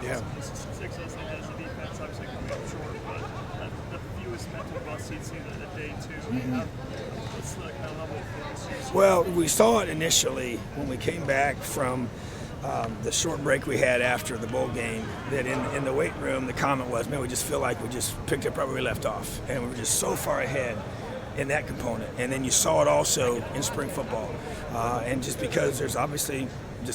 Yeah. Success they had as a defense, obviously coming up short, but the fewest mental busts you'd see the day two. What's the kind of level of focus? Well, we saw it initially when we came back from the short break we had after the bowl game, that in the weight room, the comment was, man, we just feel like we just picked up right where we left off. And we were just so far ahead in that component. And then you saw it also in spring football. And just because there's obviously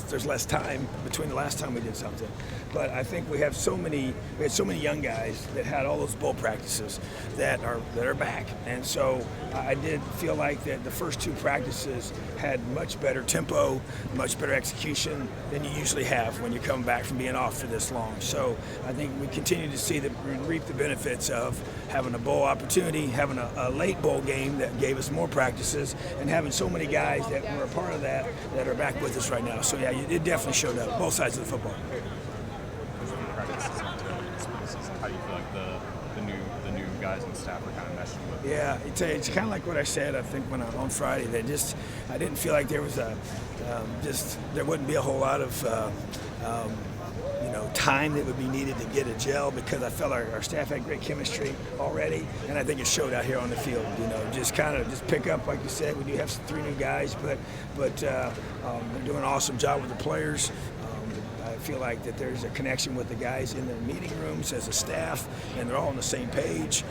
there's less time between the last time we did something. But I think we had so many young guys that had all those bowl practices that are back. And so I did feel like that the first two practices had much better tempo, much better execution than you usually have when you come back from being off for this long. So I think we continue to see reap the benefits of having a bowl opportunity, having a late bowl game that gave us more practices, and having so many guys that were a part of that are back with us right now. So yeah, it definitely showed up, both sides of the football. How do you feel like the new guys and staff are kind of meshing with? Yeah, it's kind of like what I said. I think on Friday, I didn't feel like there was there wouldn't be a whole lot of time that would be needed to get a gel, because I felt our staff had great chemistry already, and I think it showed out here on the field. Just pick up, like you said, we do have three new guys, but they're doing an awesome job with the players. I feel like that there's a connection with the guys in the meeting rooms as a staff, and they're all on the same page.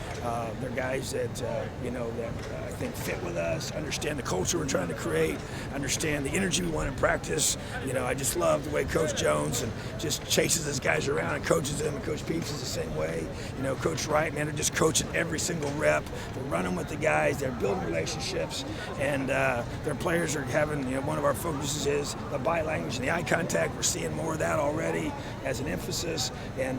They're guys that that I think fit with us, understand the culture we're trying to create, understand the energy we want in practice. I just love the way Coach Jones and just chases his guys around and coaches them, and Coach Peeps is the same way. Coach Wright, man, they're just coaching every single rep. They're running with the guys. They're building relationships, and their players are having. One of our focuses is the body language and the eye contact. We're seeing more of that already as an emphasis,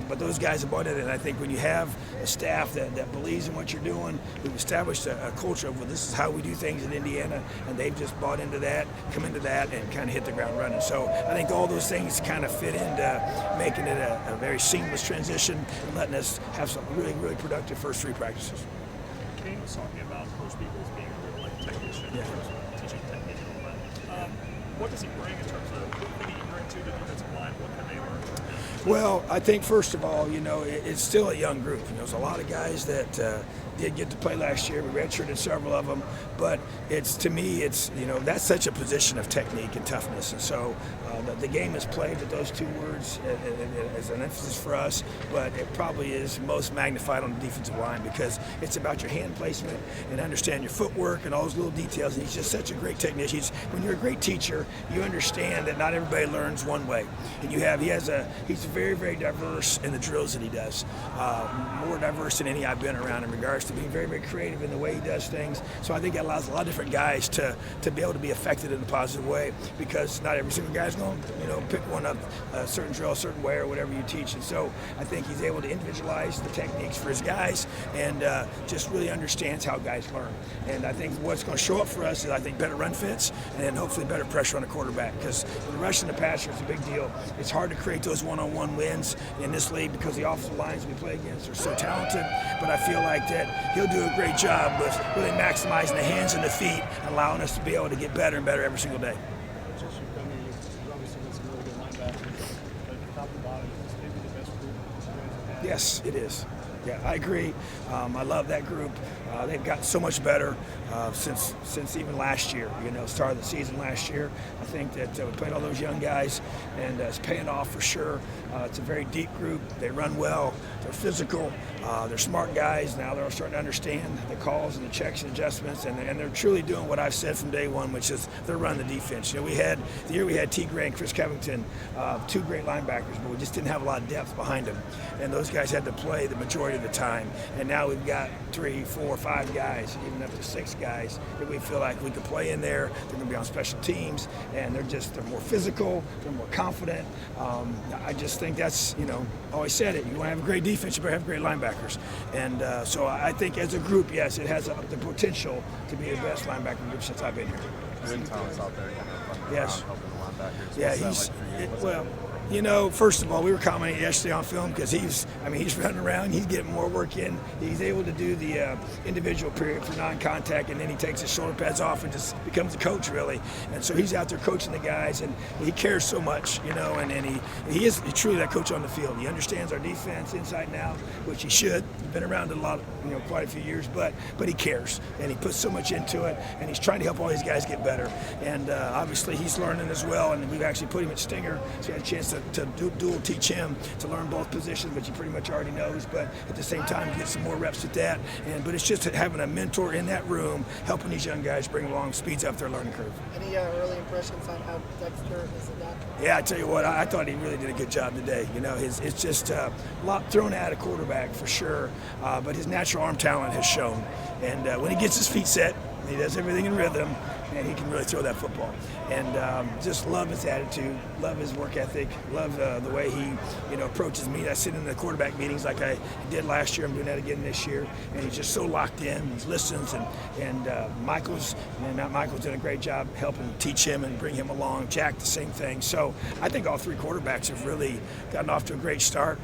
but those guys have bought it. And I think when you have a staff that believes in what you're doing, we've established a culture of, well, this is how we do things in Indiana, and they've just bought into that, come into that, and kind of hit the ground running. So I think all those things kind of fit into making it a very seamless transition and letting us have some really, really productive first three practices. Kane was talking about Coach Peoples being a real technician in terms of teaching technique and all that. What does he bring in terms of what he bring to the defensive line? What can they learn? Well, I think first of all, it's still a young group. There's a lot of guys that did get to play last year. We redshirted several of them, but to me, that's such a position of technique and toughness. And so the game is played with those two words as an emphasis for us, but it probably is most magnified on the defensive line, because it's about your hand placement and understand your footwork and all those little details. And he's just such a great technician. When you're a great teacher, you understand that not everybody learns one way, and he's very, very diverse in the drills that he does, more diverse than any I've been around in regards to being very, very creative in the way he does things. So I think it allows a lot of different guys to be able to be affected in a positive way, because not every single guy's going to pick one up, a certain drill, a certain way, or whatever you teach. And so I think he's able to individualize the techniques for his guys, and just really understands how guys learn. And I think what's going to show up for us is, I think, better run fits, and then hopefully better pressure on the quarterback, because the rush and the passer is a big deal. It's hard to create those one-on-one wins in this league because the offensive lines we play against are so talented, but I feel like that he'll do a great job with really maximizing the hands and the feet, allowing us to be able to get better and better every single day. Yes, it is. Yeah, I agree. I love that group. They've gotten so much better since even last year. Start of the season last year. I think that we played all those young guys, and it's paying off for sure. It's a very deep group. They run well. They're physical. They're smart guys. Now they're starting to understand the calls and the checks and adjustments, and they're truly doing what I've said from day one, which is they're running the defense. We had T. Gray and Chris Covington, two great linebackers, but we just didn't have a lot of depth behind them, and those guys had to play the majority of the time. And now we've got 3, 4, 5 guys, even up to 6 guys that we feel like we could play in there. They're going to be on special teams, and they're more physical, they're more confident. I just think that's, always said it. You want to have a great defense, you better have great linebackers. And so I think as a group, yes, it has the potential to be the best linebacker group since I've been here. Thomas out there, yes. helping the linebackers. Yeah, You know, first of all, we were commenting yesterday on film because he's running around, he's getting more work in. He's able to do the individual period for non-contact, and then he takes his shoulder pads off and just becomes a coach, really. And so he's out there coaching the guys, and he cares so much, you know, and he is truly that coach on the field. He understands our defense inside and out, which he should. He's been around a lot, you know, quite a few years, but he cares, and he puts so much into it, and he's trying to help all these guys get better. And obviously he's learning as well, and we've actually put him at Stinger, so we had a chance to dual teach him to learn both positions, which he pretty much already knows, but at the same time get some more reps at that. But it's just having a mentor in that room, helping these young guys bring along, speeds up their learning curve. Any early impressions on how Dexter is adapting? Yeah, I tell you what, I thought he really did a good job today. You know, it's just a lot thrown at a quarterback for sure, but his natural arm talent has shown. And when he gets his feet set, he does everything in rhythm, and he can really throw that football. And just love his attitude, love his work ethic, love the way he, you know, approaches me. I sit in the quarterback meetings like I did last year. I'm doing that again this year, and he's just so locked in. He listens, and Michael's done a great job helping teach him and bring him along. Jack, the same thing. So I think all three quarterbacks have really gotten off to a great start.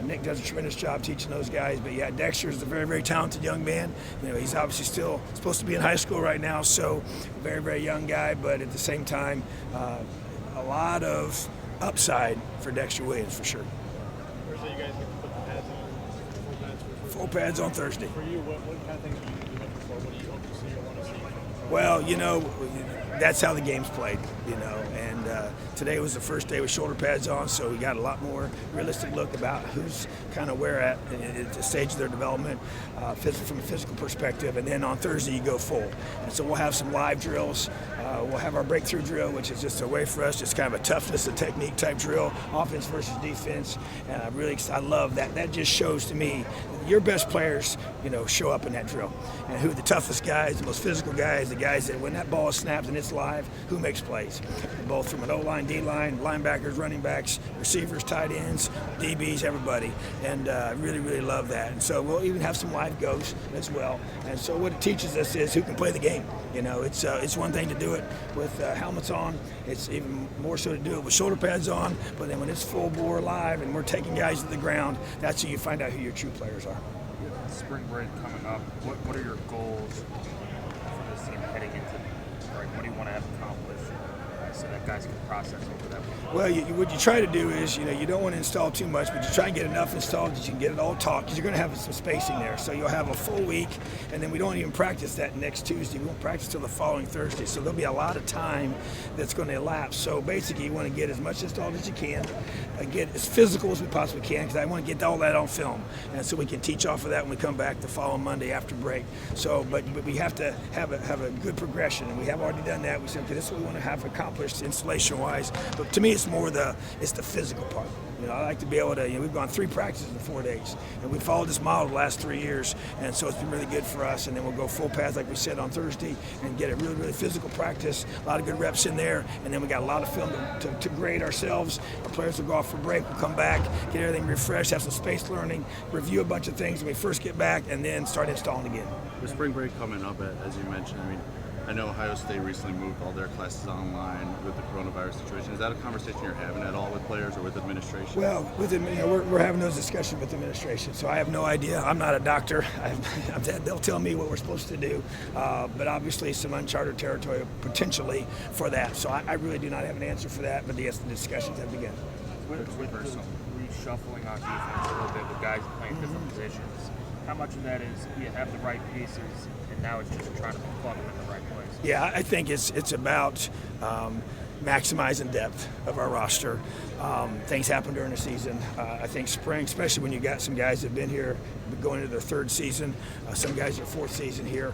Nick does a tremendous job teaching those guys, but yeah, Dexter is a very, very talented young man. You know, he's obviously still supposed to be in high school right now, so very, very young guy, but at the same time, a lot of upside for Dexter Williams for sure. Thursday, you guys get to put the pads on, Full pads on Thursday. For you, what kind of things are you looking for? What do you hope to see or want to see? Well, you know, that's how the game's played, you know, and today was the first day with shoulder pads on, so we got a lot more realistic look about who's kind of where at the stage of their development, from a physical perspective, and then on Thursday you go full. And so we'll have some live drills. We'll have our breakthrough drill, which is just a way for us, just kind of a toughness and technique type drill, offense versus defense, and I love that. That just shows to me your best players, you know, show up in that drill, and who are the toughest guys, the most physical guys, the guys that when that ball is snapped and it's live, who makes plays, both from an O-line, D-line, linebackers, running backs, receivers, tight ends, DBs, everybody, and I really, really love that. And so we'll even have some live goes as well. And so what it teaches us is who can play the game. You know, it's one thing to do it with helmets on. It's even more so to do it with shoulder pads on. But then when it's full bore live and we're taking guys to the ground, that's how you find out who your true players are. Spring break coming up. What are your goals for this team heading into break? What do you want to have accomplished so that guys can process over that? Well, what you try to do is, you know, you don't want to install too much, but you try and get enough installed that you can get it all taught, because you're going to have some spacing there. So you'll have a full week, and then we don't even practice that next Tuesday. We won't practice till the following Thursday. So there'll be a lot of time that's going to elapse. So basically, you want to get as much installed as you can, get as physical as we possibly can, because I want to get all that on film, and so we can teach off of that when we come back the following Monday after break. So, but we have to have a good progression, and we have already done that. We said, okay, this is what we want to have accomplished installation-wise. But to me, it's the physical part. You know, I like to be able to, you know, we've gone 3 practices in 4 days, and we followed this model the last 3 years, and so it's been really good for us. And then we'll go full pads, like we said, on Thursday, and get a really, really physical practice, a lot of good reps in there, and then we got a lot of film to grade ourselves. Our players will go off for break, we'll come back, get everything refreshed, have some space learning, review a bunch of things when we first get back, and then start installing again. With spring break coming up, as you mentioned, I mean, I know Ohio State recently moved all their classes online with the coronavirus situation. Is that a conversation you're having at all with players or with administration? Well, we're having those discussions with administration, so I have no idea. I'm not a doctor. They'll tell me what we're supposed to do, but obviously some uncharted territory potentially for that. So I really do not have an answer for that, but yes, the discussions have begun. With reshuffling on defense a little bit with guys playing different positions, how much of that is you have the right pieces and now it's just trying to plug them in the right place? Yeah, I think it's about maximizing depth of our roster. Things happen during the season. I think spring, especially when you got some guys that have been here going into their 3rd season, some guys their 4th season here,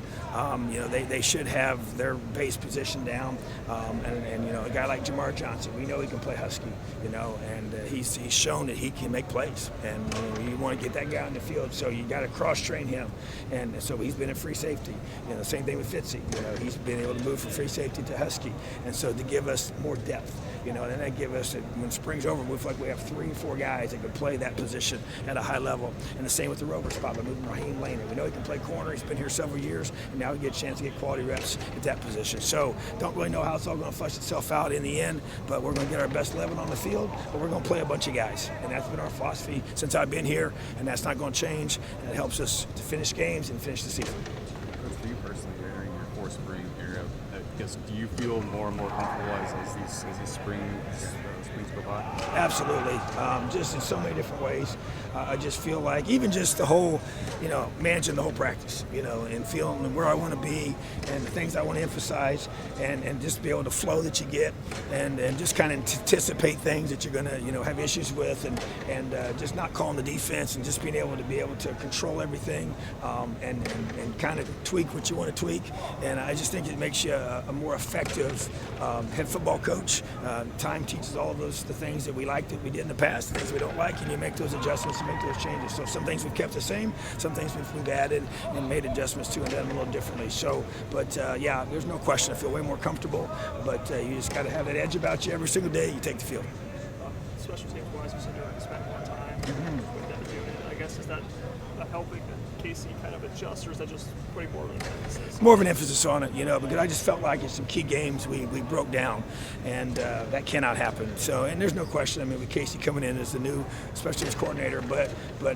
you know, they should have their base position down. And you know, a guy like Jamar Johnson, we know he can play Husky, you know, and he's shown that he can make plays. And you want to get that guy on the field, so you got to cross-train him. And so he's been a free safety. You know, same thing with Fitzy. You know, he's been able to move from free safety to Husky. And so to give us more depth. And that give us, when spring's over, we feel like we have 3 or 4 guys that can play that position at a high level. And the same with the rover spot by moving Raheem Laner. We know he can play corner. He's been here several years, and now we get a chance to get quality reps at that position. So don't really know how it's all going to flush itself out in the end, but we're going to get our best 11 on the field, but we're going to play a bunch of guys. And that's been our philosophy since I've been here, and that's not going to change. And it helps us to finish games and finish the season. Coach, for you personally, during your 4 spring era, I guess, do you feel more and more comfortable as these springs go by? Absolutely. Just in so many different ways. I just feel like even just the whole, managing the whole practice, and feeling where I want to be and the things I want to emphasize and just be able to flow that you get and just kind of anticipate things that you're going to, have issues with and just not calling the defense and just being able to control everything and kind of tweak what you want to tweak. And I just think it makes you a more effective head football coach. Time teaches all of the things that we like that we did in the past, the things we don't like, and you make those adjustments and make those changes. So some things we've kept the same, some things we've added and made adjustments to and done them a little differently. So, but there's no question I feel way more comfortable, but you just got to have that edge about you every single day you take the field. Special teams wise, you said you're going to spend more time with them doing it. I guess is that helping Casey kind of adjust, or is that just putting more of an emphasis? More of an emphasis on it, because I just felt like in some key games we broke down, and that cannot happen. So, and there's no question. I mean, with Casey coming in as the new special teams coordinator, but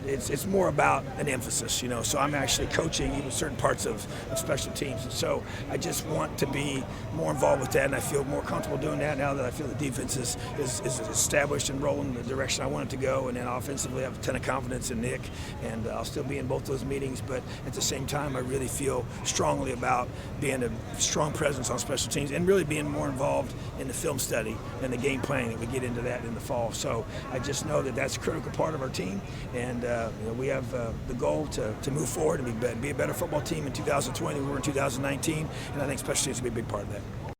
it's more about an emphasis, So I'm actually coaching even certain parts of special teams, and so I just want to be more involved with that, and I feel more comfortable doing that now that I feel the defense is established and rolling in the direction I want it to go, and then offensively I have a ton of confidence in Nick, and I'll still be in both those meetings, but at the same time I really feel strongly about being a strong presence on special teams and really being more involved in the film study and the game planning that we get into that in the fall. So I just know that that's a critical part of our team, and we have the goal to move forward and be a better football team in 2020 than we were in 2019, and I think special teams will be a big part of that.